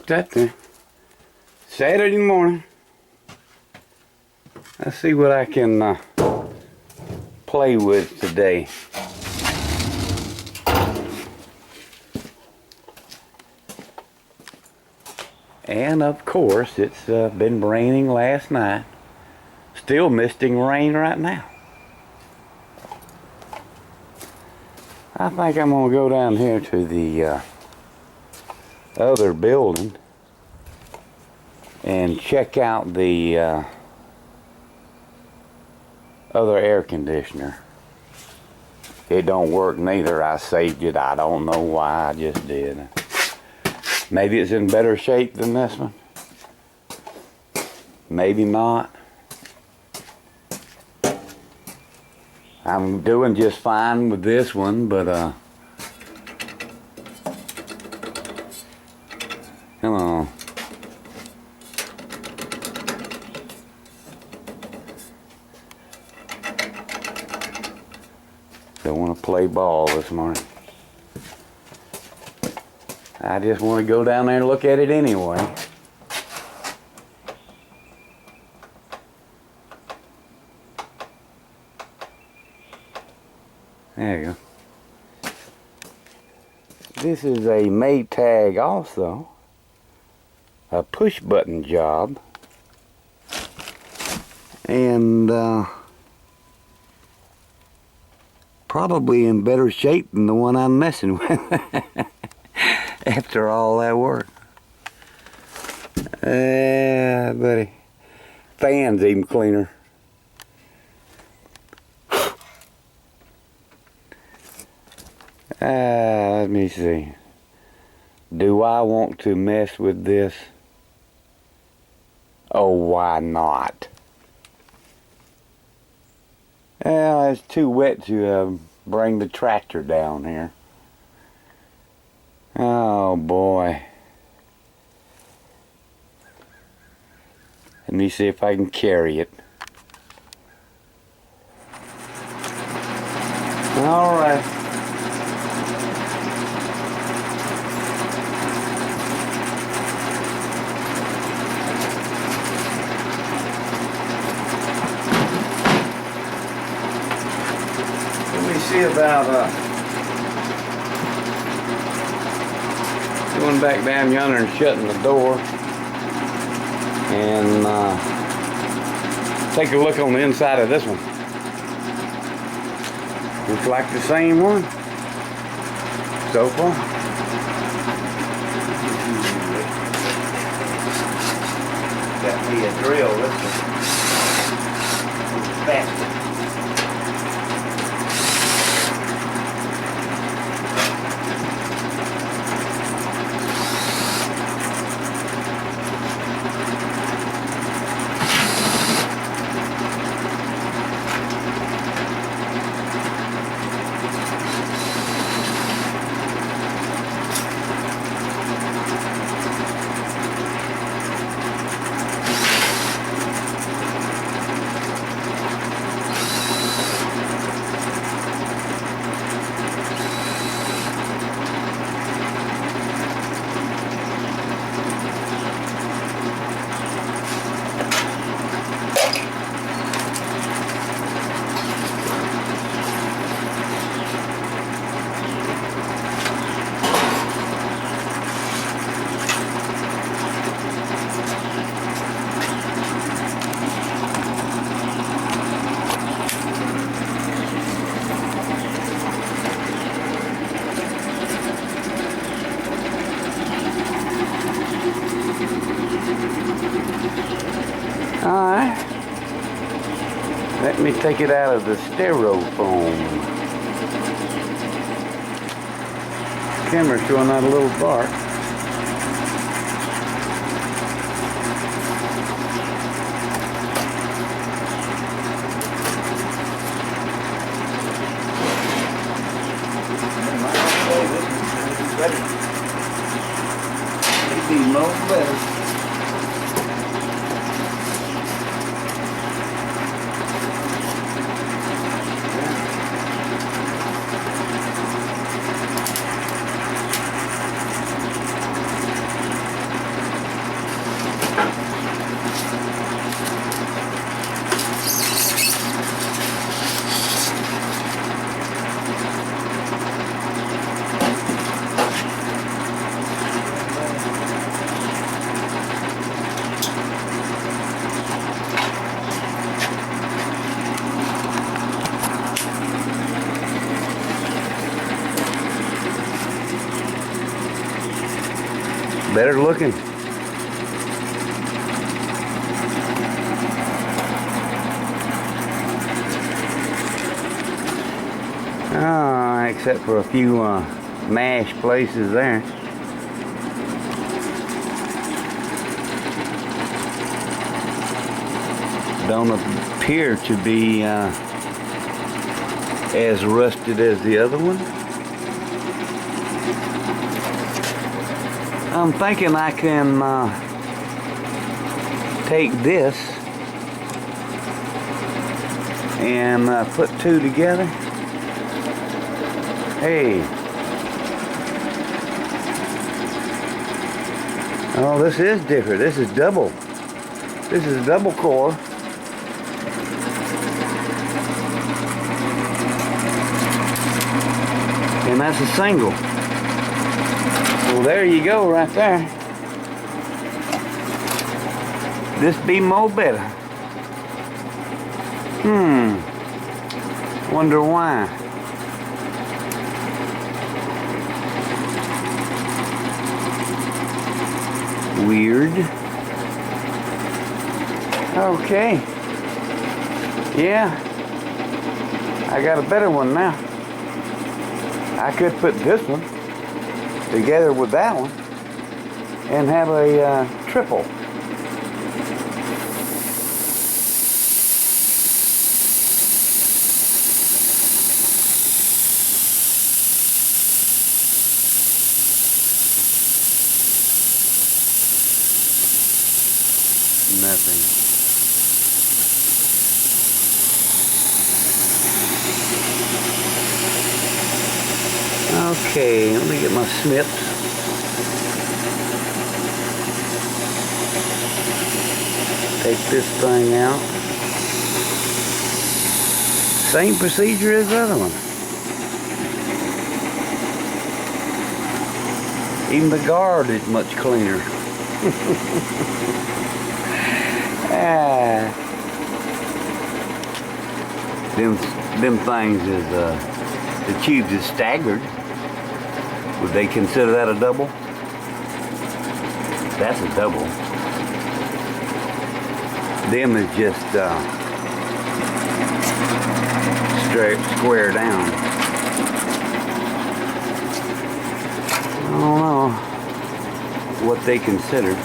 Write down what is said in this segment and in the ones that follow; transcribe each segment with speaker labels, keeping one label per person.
Speaker 1: worked up there. Saturday morning. Let's see what I can play with today. And of course, it's been raining last night. Still misting rain right now. I think I'm going to go down here to the other building and check out the other air conditioner. It don't work neither. I saved it. I don't know why. I just did. Maybe it's in better shape than this one. Maybe not. I'm doing just fine with this one, but come on. Don't want to play ball this morning. I just want to go down there and look at it anyway. There you go. This is a Maytag also. A push button job. And probably in better shape than the one I'm messing with. After all that work. Buddy. Fan's even cleaner. Let me see. Do I want to mess with this? Oh, why not? Well, it's too wet to bring the tractor down here. Oh boy. Let me see if I can carry it. All right. Let me see about going back down yonder and shutting the door and take a look on the inside of this one. Looks like the same one so far. Got me a drill. This is faster. Alright, let me take it out of the styrofoam. Camera's showing out a little dark. Maybe no better. Better looking. Except for a few mash places there. Don't appear to be as rusted as the other one. I'm thinking I can take this and put two together. Hey. Oh, this is different. This is double. This is a double core. And that's a single. Well, there you go right there. This be more better. Wonder why. Weird. Okay. Yeah. I got a better one now. I could put this one together with that one and have a triple. Nothing. Okay, let me get my snips. Take this thing out. Same procedure as the other one. Even the guard is much cleaner. Them things is the tubes is staggered. Would they consider that a double? That's a double. Them is just square down. I don't know what they consider.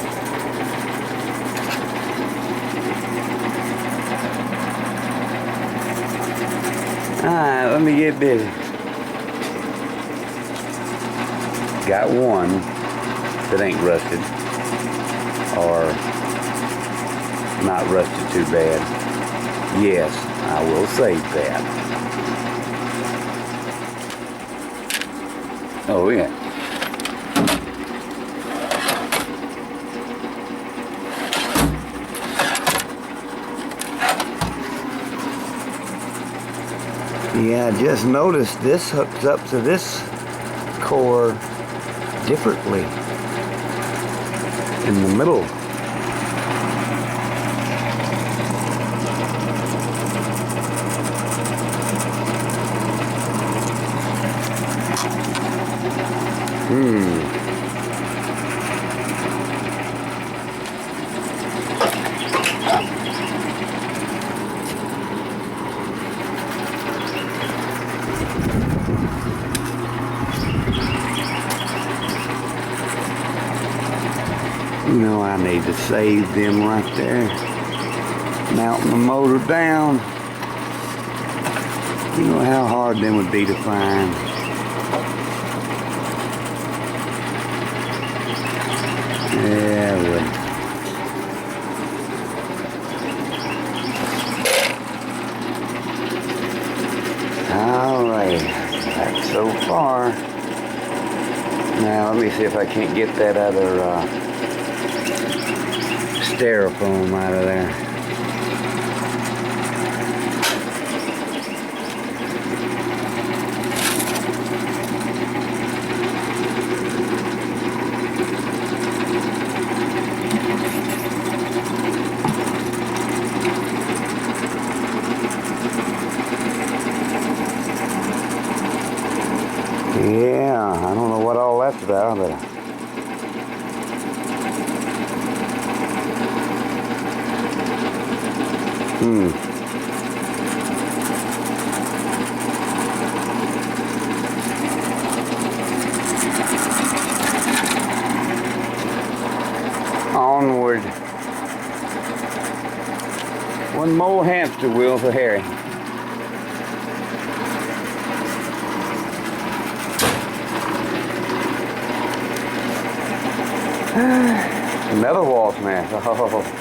Speaker 1: Alright, let me get busy. Got one that ain't rusted, or not rusted too bad. Yes, I will save that. Oh yeah. Yeah, I just noticed this hooks up to this core differently in the middle. You know, I need to save them right there. Mounting the motor down. You know how hard them would be to find. Yeah, it would. Alright, that's so far. Now let me see if I can't get that other styrofoam out of there. Yeah, I don't know what all that's about, but Onward. One more hamster wheel for Harry. Another wasp nest. Oh.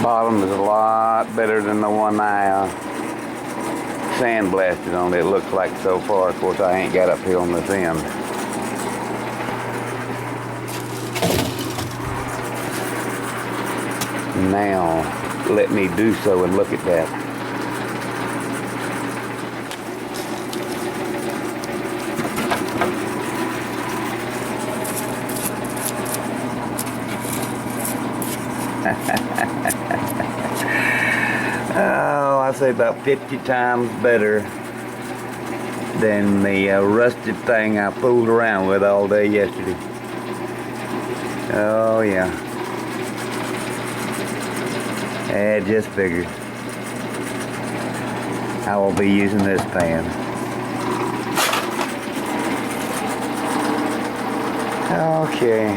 Speaker 1: Bottom is a lot better than the one I sandblasted on, it looks like so far. Of course, I ain't got uphill on this end. Now, let me do so and look at that. Oh, I'd say about 50 times better than the rusted thing I fooled around with all day yesterday. Oh yeah. I just figured I will be using this pan. Okay.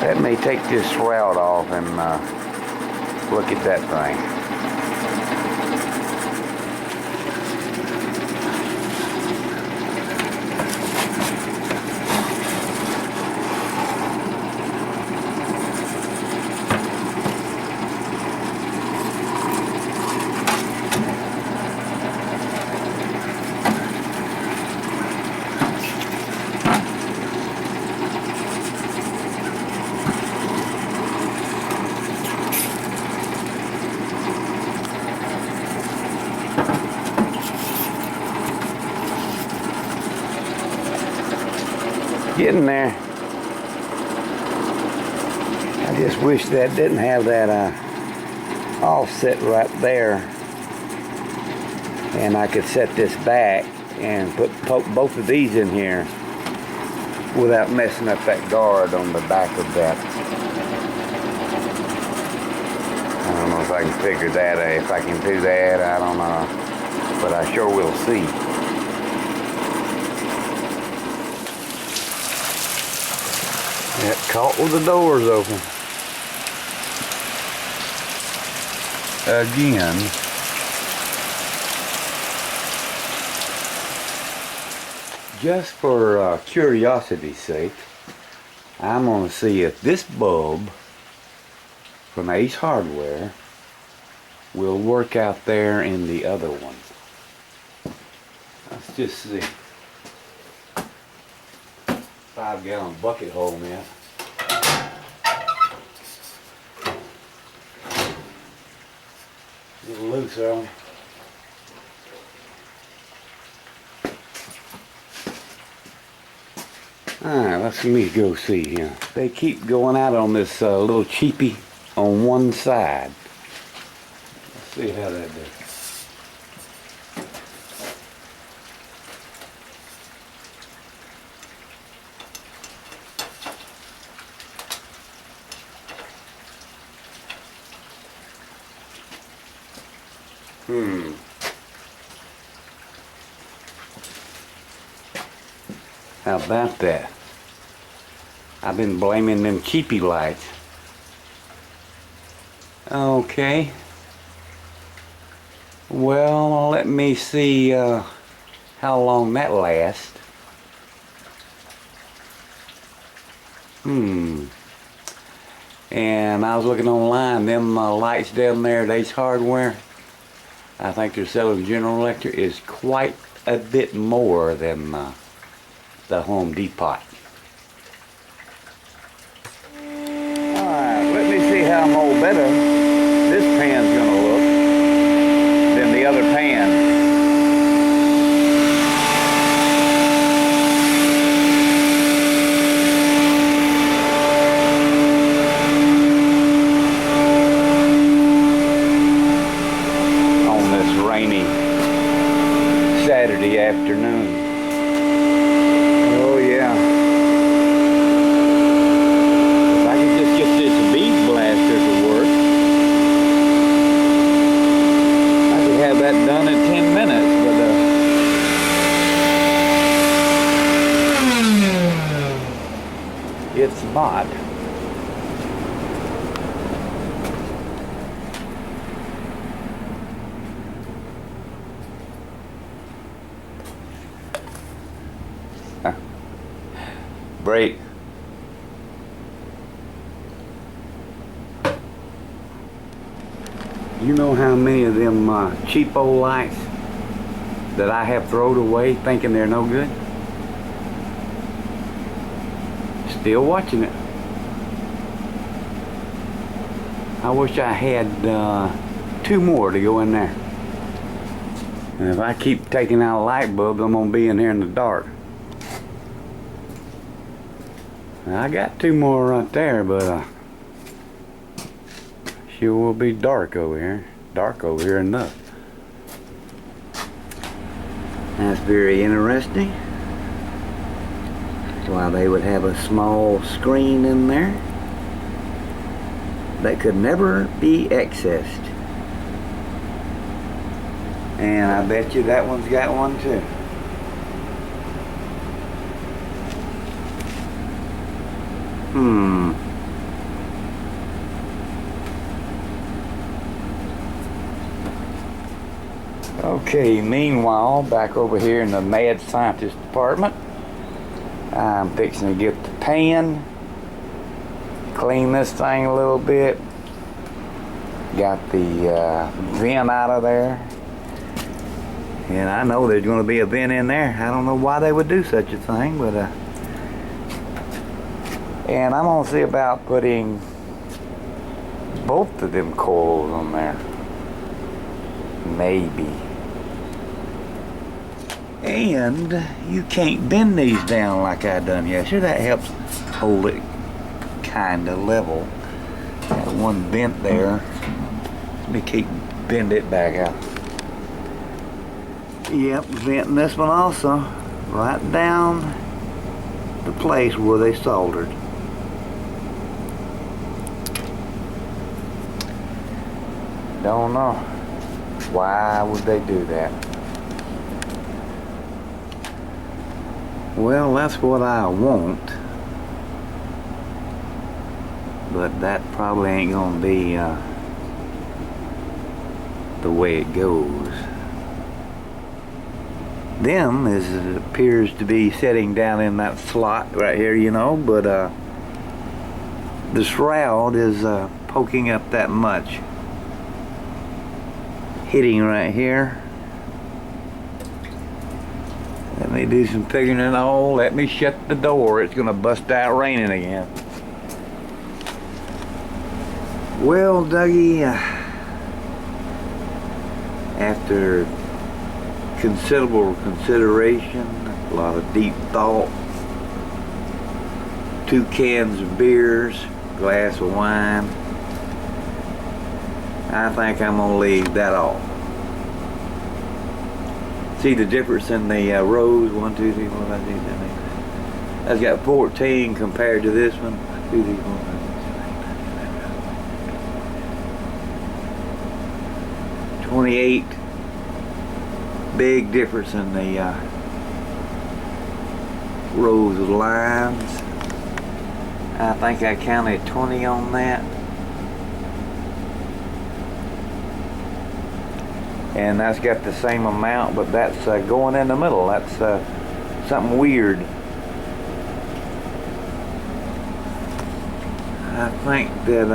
Speaker 1: Let me take this shroud off and look at that thing. Getting there. I just wish that didn't have that offset right there, and I could set this back and poke both of these in here without messing up that guard on the back of that. I don't know if I can figure that out. If I can do that, I don't know, but I sure will see. Got caught with the doors open. Again. Just for curiosity's sake, I'm going to see if this bulb from Ace Hardware will work out there in the other one. Let's just see. 5-gallon bucket hole now. A little loose on. Alright, let's let me go see here. They keep going out on this little cheapie on one side. Let's see how that does. How about that? I've been blaming them cheapy lights. Okay. Well, let me see how long that lasts. And I was looking online, them lights down there at Ace Hardware, I think they're selling General Electric, is quite a bit more than the Home Depot. Alright, let me see how more better this pan's gonna look than the other pan. brake. You know how many of them cheapo lights that I have thrown away thinking they're no good? Still watching it. I wish I had 2 more to go in there. And if I keep taking out a light bulb, I'm gonna be in here in the dark. I got 2 more right there, but sure will be dark over here. Dark over here enough. That's very interesting. Why they would have a small screen in there that could never be accessed. And I bet you that one's got one too. Okay, meanwhile, back over here in the mad scientist department, I'm fixing to get the pan, clean this thing a little bit, got the vent out of there, and I know there's going to be a vent in there. I don't know why they would do such a thing, but and I'm going to see about putting both of them coils on there, maybe. And you can't bend these down like I done yesterday. That helps hold it kind of level. Got one bent there. Let me bend it back out. Yep, venting this one also right down the place where they soldered. Don't know. Why would they do that? Well, that's what I want, but that probably ain't gonna be the way it goes. Them it appears to be sitting down in that slot right here, you know, but the shroud is poking up that much, hitting right here. Let me do some figuring it out. Let me shut the door. It's gonna bust out raining again. Well, Dougie, after considerable consideration, a lot of deep thought, 2 cans of beers, glass of wine, I think I'm gonna leave that off. See the difference in the rows? 1, 2, 3, 4, 5, 6, 7, 8. That's got 14 compared to this one. 2, 3, 4, 5, 6, 7, 8, 28. Big difference in the rows of lines. I think I counted 20 on that. And that's got the same amount, but that's going in the middle. That's something weird. I think that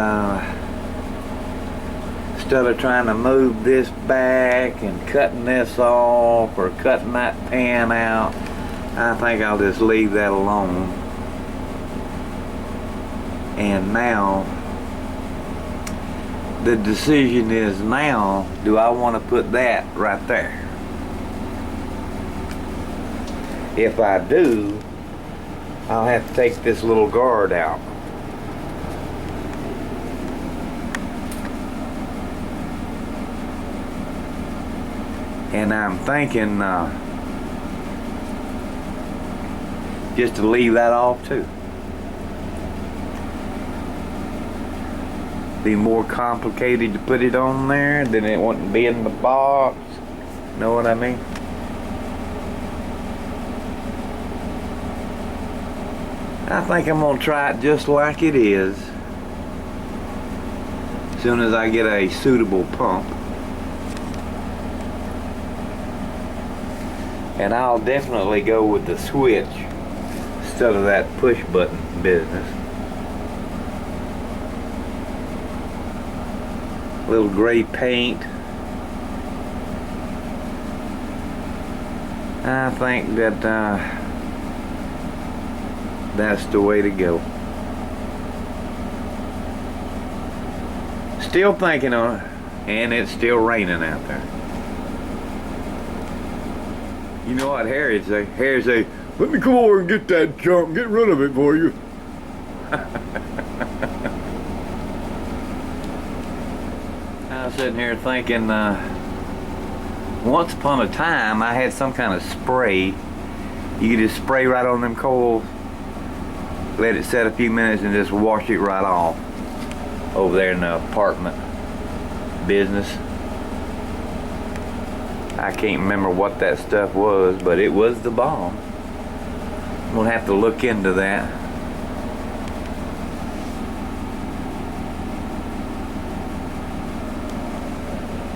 Speaker 1: instead of trying to move this back and cutting this off or cutting that pan out, I think I'll just leave that alone. And now the decision is now, do I want to put that right there? If I do, I'll have to take this little guard out. And I'm thinking just to leave that off too. Be more complicated to put it on there, then it wouldn't be in the box. Know what I mean? I think I'm gonna try it just like it is as soon as I get a suitable pump. And I'll definitely go with the switch instead of that push button business. Little gray paint. I think that that's the way to go. Still thinking on it, and it's still raining out there. You know what Harry say? Harry say, "Let me come over and get that junk, get rid of it for you." I was sitting here thinking, once upon a time I had some kind of spray. You could just spray right on them coals, let it set a few minutes, and just wash it right off over there in the apartment business. I can't remember what that stuff was, but it was the bomb. We'll have to look into that.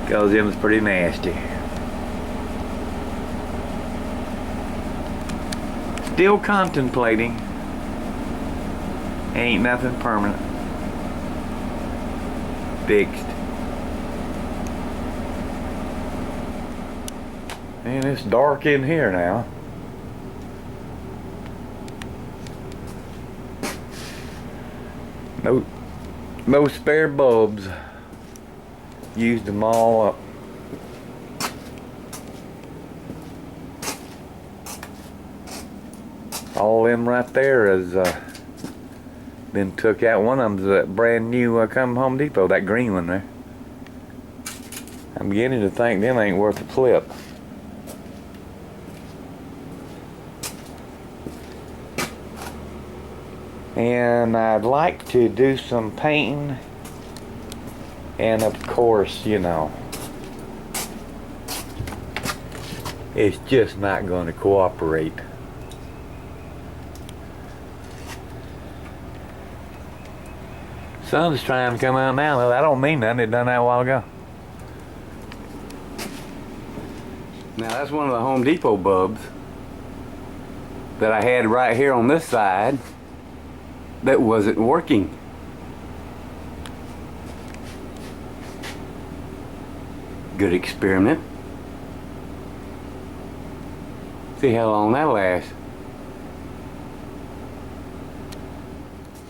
Speaker 1: Because it was pretty nasty. Still contemplating. Ain't nothing permanent. Fixed. And it's dark in here now. No spare bulbs. Used them all up. All them right there has been took out. One of them's that brand new come Home Depot, that green one there. I'm beginning to think them ain't worth a flip. And I'd like to do some painting, and of course, you know, it's just not going to cooperate. Sun's trying to come out now, though. That don't mean nothing. It done that a while ago. Now that's one of the Home Depot bulbs that I had right here on this side that wasn't working. Good experiment. See how long that lasts.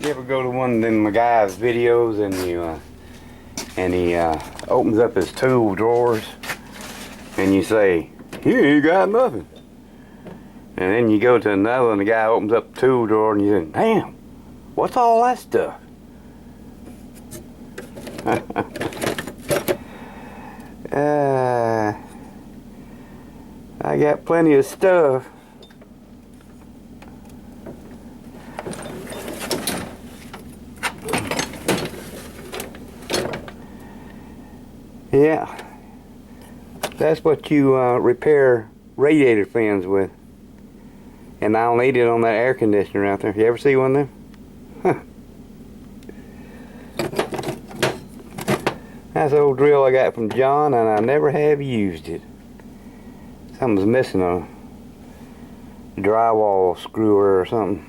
Speaker 1: You ever go to one of them guy's videos and he opens up his tool drawers and you say, "Here, you got nothing." And then you go to another one, the guy opens up the tool drawer and you say, "Damn, what's all that stuff?" I got plenty of stuff. Yeah, that's what you repair radiator fans with. And I'll need it on that air conditioner out there. You ever see one there? Huh. That's an old drill I got from John, and I never have used it. Something's missing, a drywall screwer or something.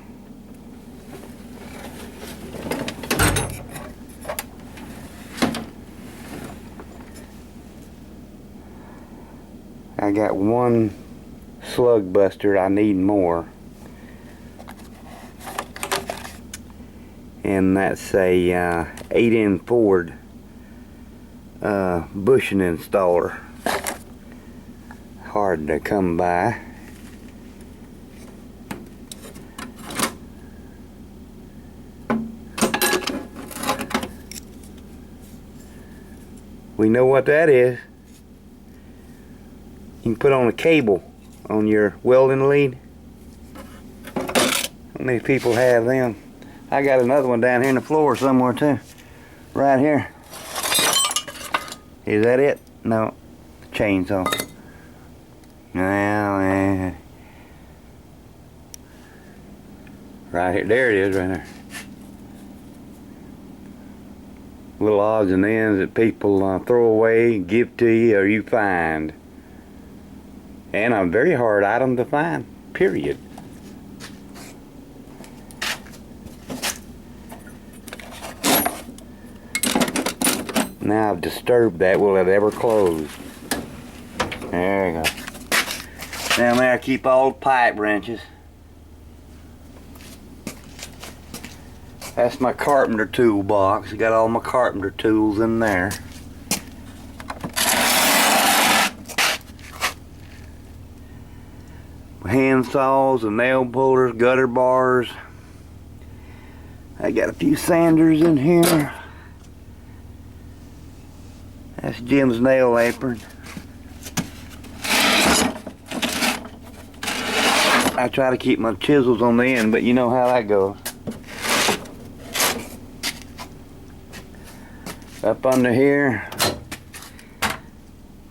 Speaker 1: I got one slug buster. I need more. And that's a 8-in Ford bushing installer. Hard to come by. We know what that is. You can put on a cable on your welding lead. How many people have them? I got another one down here in the floor somewhere too. Right here. Is that it? No. Chainsaw. Well, right here. There it is right there. Little odds and ends that people throw away, give to you, or you find. And a very hard item to find, period. Now I've disturbed that. Will it ever close? There you go. Down there I keep all the pipe wrenches. That's my carpenter toolbox. I got all my carpenter tools in there. Hand saws and nail pullers, gutter bars. I got a few sanders in here. That's Jim's nail apron. I try to keep my chisels on the end, but you know how that goes. Up under here,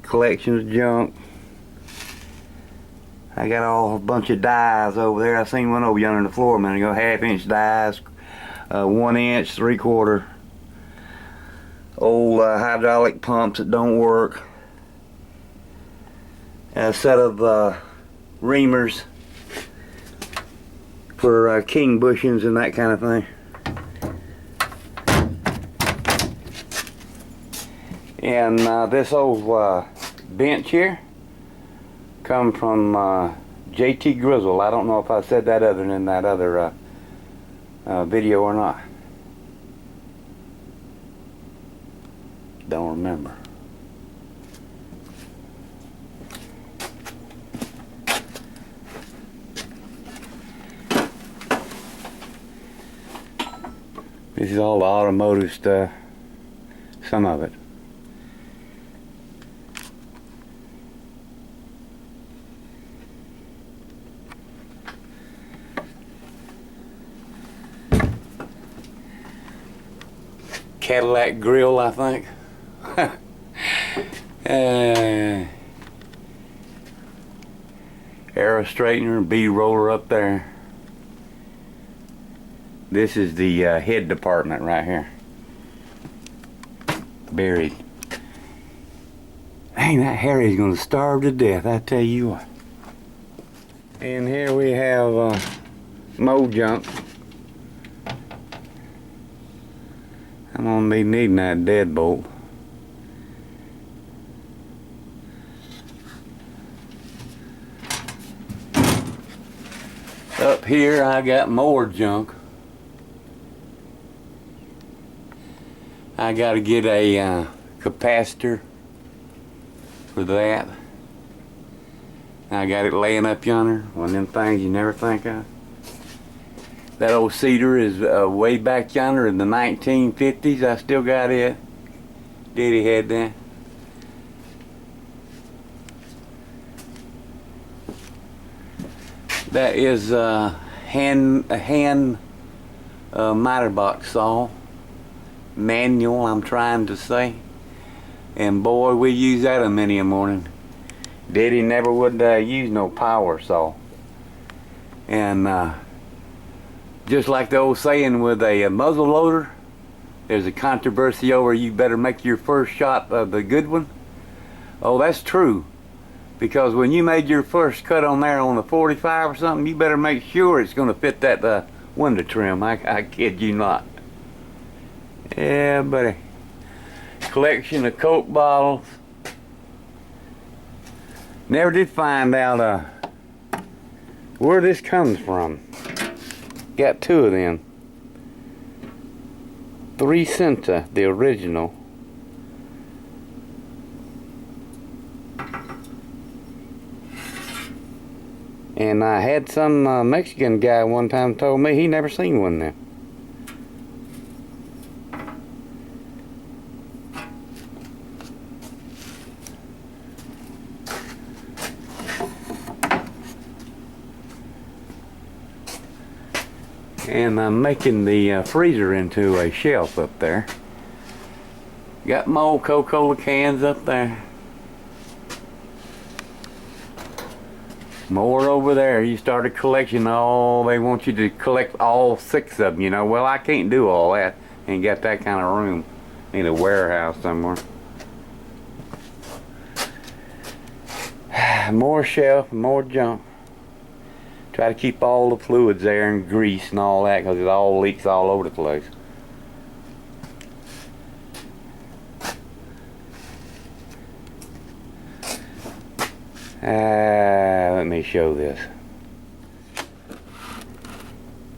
Speaker 1: collection of junk. I got a bunch of dies over there. I seen one over yonder on the floor a minute ago. 1/2-inch dies, 1 inch, 3/4. Old hydraulic pumps that don't work. A set of reamers for king bushings and that kind of thing. And this old bench here come from JT Grizzle. I don't know if I said that other than that other video or not. Don't remember. This is all the automotive stuff. Some of it. Cadillac grill, I think. Arrow straightener and bead roller up there. This is the head department right here. Buried. Dang, that Harry's gonna starve to death, I tell you what. And here we have mow junk. I'm gonna be needing that deadbolt. Up here I got more junk. I gotta get a capacitor for that. I got it laying up yonder. One of them things you never think of. That old cedar is way back yonder in the 1950s. I still got it. Daddy had that. That is a hand miter box saw. Manual, I'm trying to say. And boy, we use that a many a morning. Daddy never would use no power saw. And just like the old saying with a muzzle loader, there's a controversy over you better make your first shot of the good one. Oh, that's true. Because when you made your first cut on there on the 45 or something, you better make sure it's going to fit that window trim. I kid you not. Yeah, buddy. Collection of Coke bottles. Never did find out where this comes from. Got 2 of them. 3 Centa, the original. And I had some Mexican guy one time told me he never seen one there. And I'm making the freezer into a shelf up there. Got my old Coca-Cola cans up there. More over there. You start a collection. Oh, they want you to collect all 6 of them, you know. Well, I can't do all that. Ain't got that kind of room. Need a warehouse somewhere. More shelf, more junk. Try to keep all the fluids there and grease and all that, because it all leaks all over the place. Let me show this.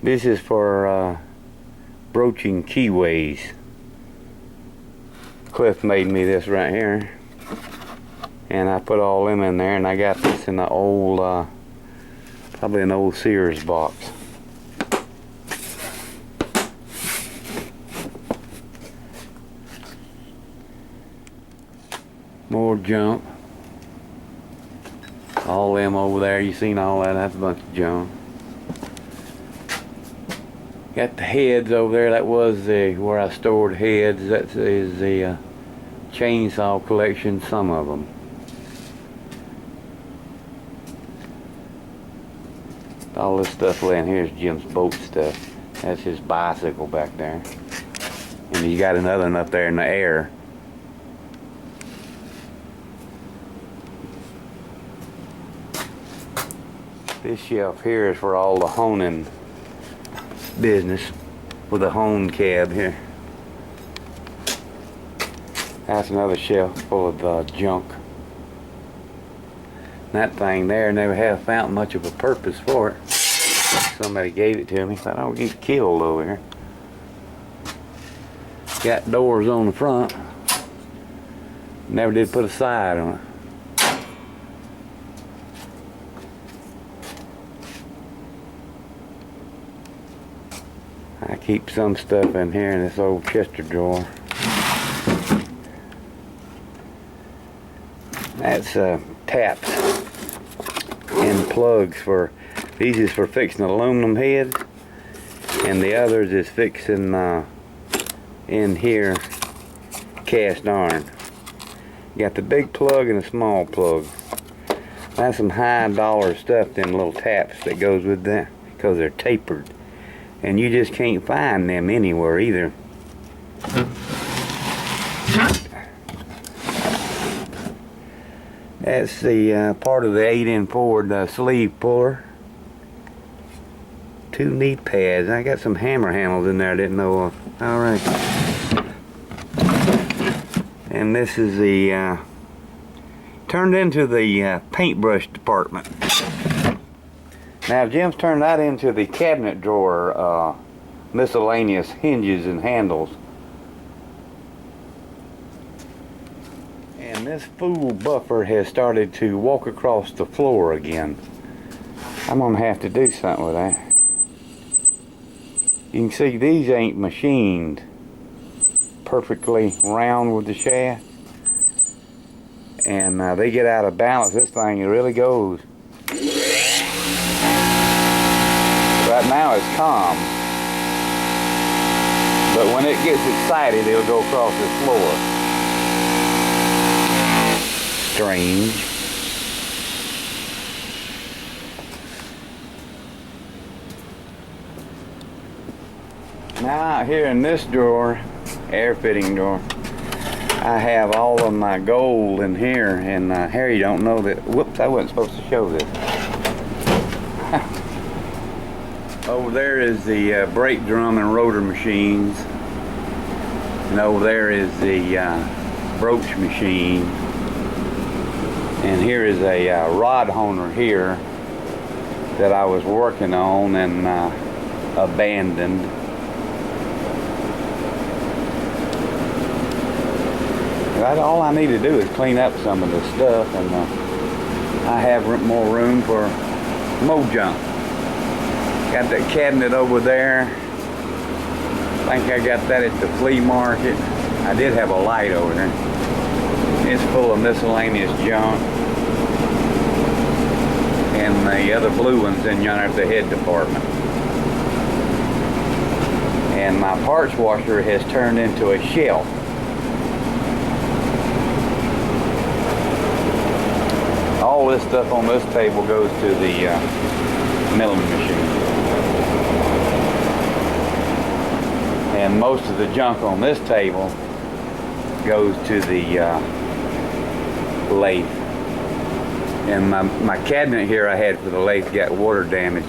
Speaker 1: This is for broaching keyways. Cliff made me this right here, and I put all them in there, and I got this in the old, probably an old Sears box. More junk. All them over there, you seen all that? That's a bunch of junk. Got the heads over there. That was where I stored heads. That is the chainsaw collection, some of them. All this stuff laying here is Jim's boat stuff. That's his bicycle back there. And you got another one up there in the air. This shelf here is for all the honing business with a hone cab here. That's another shelf full of junk. That thing there never have found much of a purpose for it. Somebody gave it to me, so I don't get killed over here. Got doors on the front. Never did put a side on it. I keep some stuff in here in this old Chester drawer. That's taps and plugs for, these is for fixing aluminum heads, and the others is fixing in here cast iron. Got the big plug and a small plug. That's some high dollar stuff, them little taps that goes with that, because they're tapered. And you just can't find them anywhere either. That's the part of the 8-in Ford sleeve puller. 2 knee pads. I got some hammer handles in there I didn't know of. Alright. And this is the turned into the paintbrush department. Now Jim's turned that into the cabinet drawer, miscellaneous hinges and handles. And this fool buffer has started to walk across the floor again. I'm gonna have to do something with that. You can see these ain't machined perfectly round with the shaft. And they get out of balance. This thing really goes. Right now it's calm, but when it gets excited, it'll go across the floor. Strange. Now out here in this drawer, air fitting drawer, I have all of my gold in here, and Harry don't know that. Whoops, I wasn't supposed to show this. Over there is the brake drum and rotor machines, and over there is the broach machine, and here is a rod honer here that I was working on and abandoned. All I need to do is clean up some of this stuff, and I have more room for more junk. Got that cabinet over there. I think I got that at the flea market. I did have a light over there. It's full of miscellaneous junk. And the other blue one's in yonder at the head department. And my parts washer has turned into a shelf. All this stuff on this table goes to the milling machine. And most of the junk on this table goes to the lathe. And my cabinet here I had for the lathe got water damage.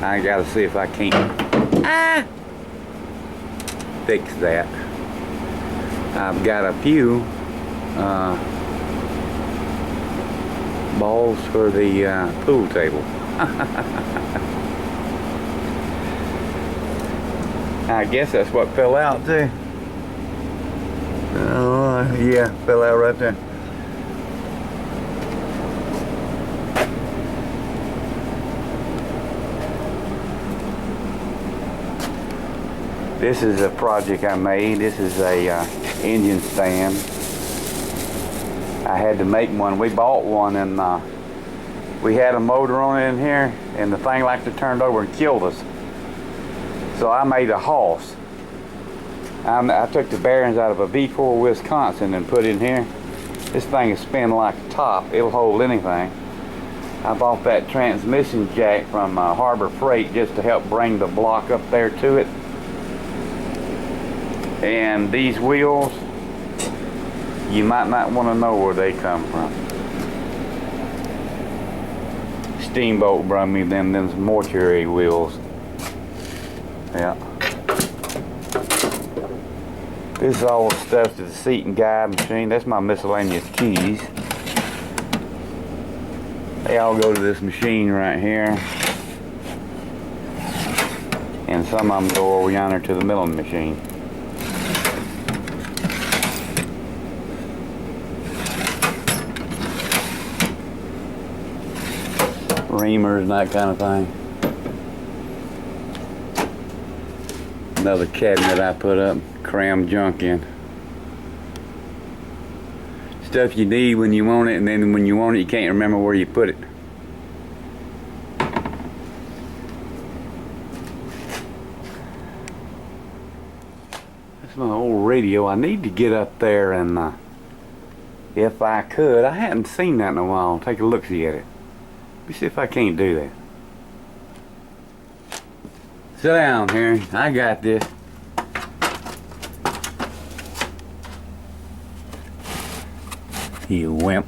Speaker 1: I gotta see if I can't fix that. I've got a few balls for the pool table. I guess that's what fell out too. Yeah, fell out right there. This is a project I made. This is a engine stand. I had to make one. We bought one and we had a motor on it in here, and the thing like to turned over and killed us. So I made a hoss. I took the bearings out of a V4 Wisconsin and put it in here. This thing is spinning like a top. It'll hold anything. I bought that transmission jack from Harbor Freight just to help bring the block up there to it. And these wheels, you might not want to know where they come from. Steamboat brought me them mortuary wheels. Yeah. This is all stuff to the seat and guide machine. That's my miscellaneous keys. They all go to this machine right here. And some of them go over yonder to the milling machine. Reamers and that kind of thing. Another cabinet I put up, cram junk in. Stuff you need when you want it, and then when you want it you can't remember where you put it. That's my old radio. I need to get up there and if I could, I hadn't seen that in a while, take a look-see at it. Let me see if I can't do that. Sit down, Harry. I got this. You wimp.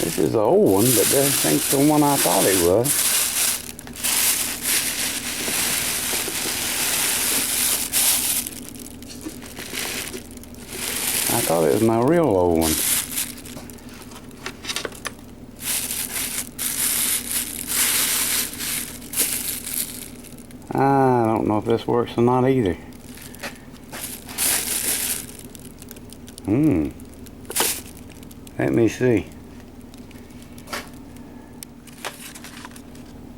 Speaker 1: This is an old one, but this ain't the one I thought it was. I thought it was my real old one. I don't know if this works or not either. Let me see.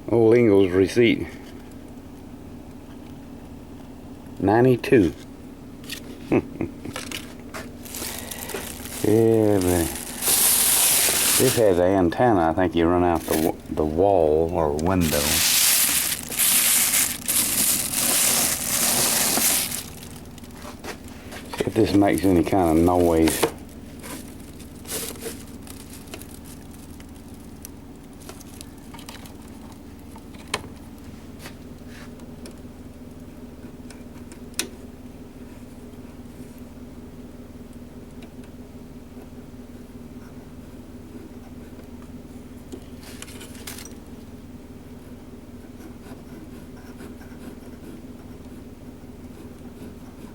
Speaker 1: Old Ingles receipt. 92. Yeah, but this has an antenna. I think you run out the wall or window. See if this makes any kind of noise.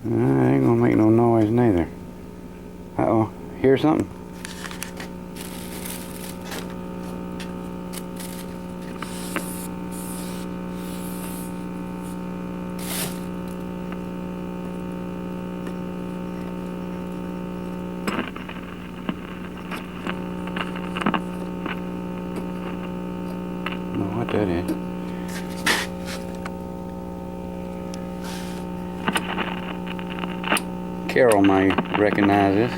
Speaker 1: Ain't gonna make no noise neither. Uh-oh, hear something? I don't know what that is. Carol may recognize this.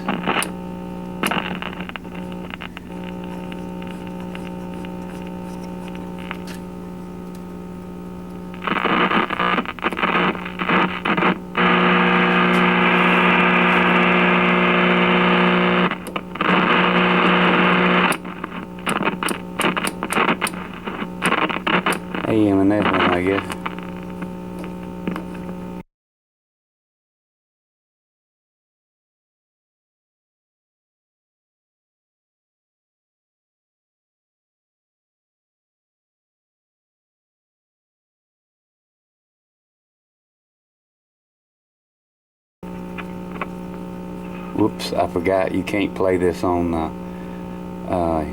Speaker 1: Whoops, I forgot you can't play this on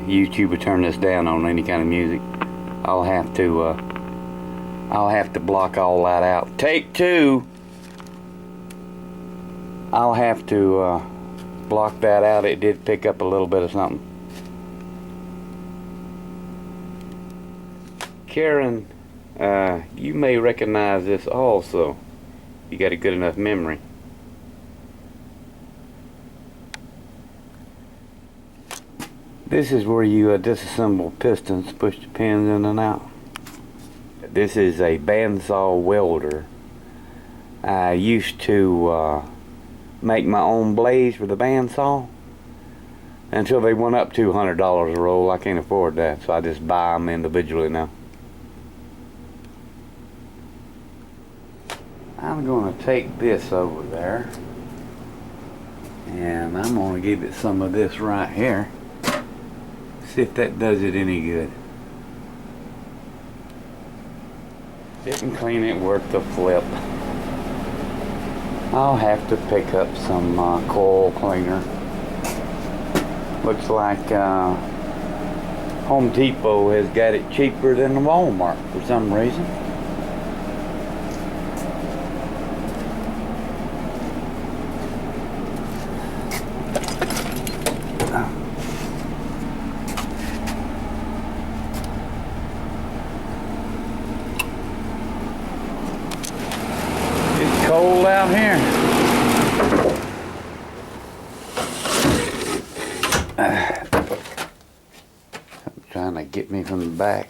Speaker 1: YouTube or turn this down on any kind of music. I'll have to block all that out. Take two. I'll have to block that out. It did pick up a little bit of something. Karen, you may recognize this also. You got a good enough memory. This is where you disassemble pistons, push the pins in and out. This is a bandsaw welder. I used to make my own blades for the bandsaw until they went up $200 a roll. I can't afford that, so I just buy them individually now. I'm going to take this over there and I'm going to give it some of this right here. See if that does it any good. Didn't clean it worth the flip. I'll have to pick up some coil cleaner. Looks like Home Depot has got it cheaper than Walmart for some reason. Cold out here. Trying to get me from the back.